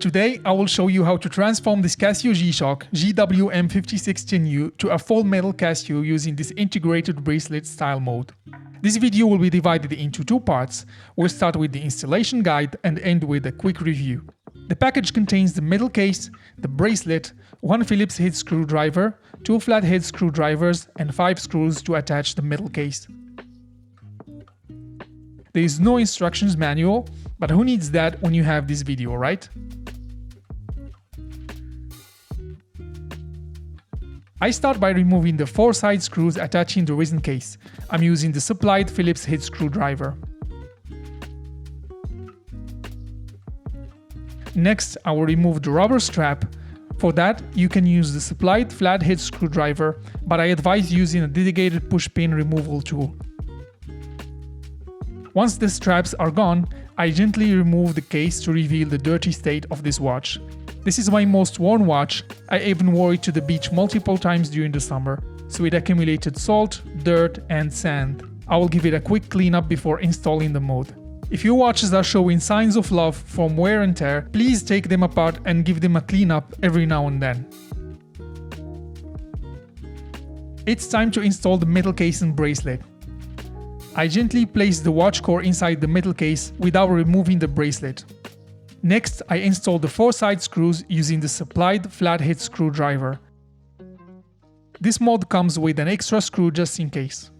Today I will show you how to transform this Casio G-Shock GW-M5610U to a full metal Casio using this integrated bracelet style mode. This video will be divided into two parts. We'll start with the installation guide and end with a quick review. The package contains the metal case, the bracelet, one Phillips head screwdriver, two flathead screwdrivers and 5 screws to attach the metal case. There is no instructions manual, but who needs that when you have this video, right? I start by removing the 4 side screws attaching the resin case. I'm using the supplied Phillips head screwdriver. Next, I will remove the rubber strap. For that, you can use the supplied flathead screwdriver, but I advise using a dedicated push pin removal tool. Once the straps are gone, I gently remove the case to reveal the dirty state of this watch. This is my most worn watch. I even wore it to the beach multiple times during the summer, so it accumulated salt, dirt and sand. I will give it a quick cleanup before installing the mode. If your watches are showing signs of love from wear and tear, please take them apart and give them a cleanup every now and then. It's time to install the metal case and bracelet. I gently place the watch core inside the metal case without removing the bracelet. Next, I install the 4 side screws using the supplied flathead screwdriver. This mod comes with an extra screw just in case.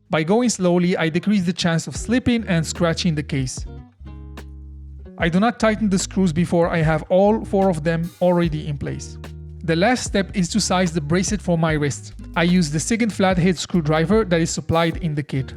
By going slowly, I decrease the chance of slipping and scratching the case. I do not tighten the screws before I have all 4 of them already in place. The last step is to size the bracelet for my wrist. I use the second flathead screwdriver that is supplied in the kit.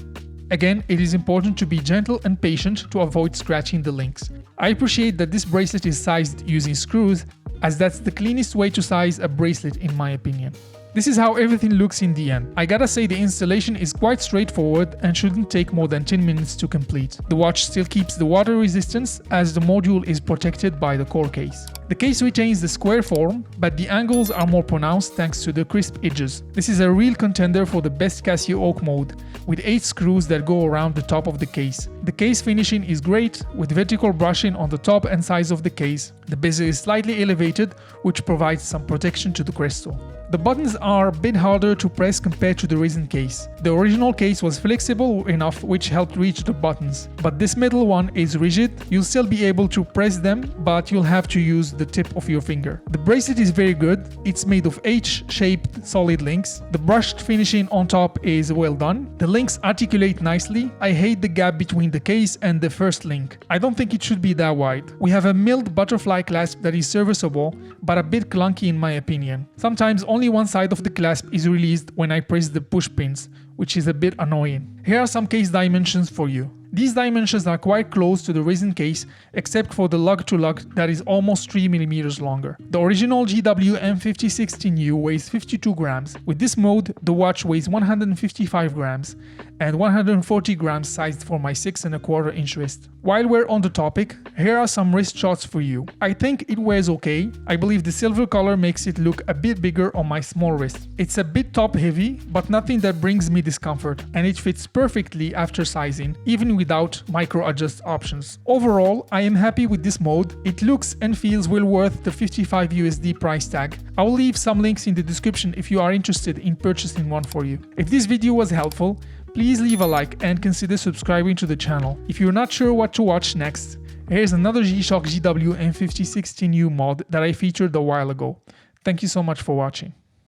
Again, it is important to be gentle and patient to avoid scratching the links. I appreciate that this bracelet is sized using screws, as that's the cleanest way to size a bracelet in my opinion. This is how everything looks in the end. I gotta say the installation is quite straightforward and shouldn't take more than 10 minutes to complete. The watch still keeps the water resistance as the module is protected by the core case. The case retains the square form, but the angles are more pronounced thanks to the crisp edges. This is a real contender for the best Casio oak mode, with 8 screws that go around the top of the case. The case finishing is great, with vertical brushing on the top and sides of the case. The bezel is slightly elevated, which provides some protection to the crystal. The buttons are a bit harder to press compared to the resin case. The original case was flexible enough which helped reach the buttons, but this metal one is rigid. You'll still be able to press them, but you'll have to use the tip of your finger. The bracelet is very good. It's made of H-shaped solid links. The brushed finishing on top is well done. The links articulate nicely. I hate the gap between the case and the first link. I don't think it should be that wide. We have a milled butterfly clasp that is serviceable, but a bit clunky in my opinion. Sometimes only one side of the clasp is released when I press the push pins, which is a bit annoying. Here are some case dimensions for you. These dimensions are quite close to the resin case, except for the lug-to-lug that is almost 3 mm longer. The original GW-M5610U weighs 52 grams. With this mode, the watch weighs 155 grams and 140 grams sized for my 6¼ inch wrist. While we're on the topic, here are some wrist shots for you. I think it wears okay. I believe the silver color makes it look a bit bigger on my small wrist. It's a bit top heavy, but nothing that brings me discomfort, and it fits perfectly after sizing, even without micro adjust options. Overall, I am happy with this mode. It looks and feels well worth the $55 USD price tag. I will leave some links in the description if you are interested in purchasing one for you. If this video was helpful, please leave a like and consider subscribing to the channel. If you're not sure what to watch next, here's another G-Shock GW-M5610U mod that I featured a while ago. Thank you so much for watching.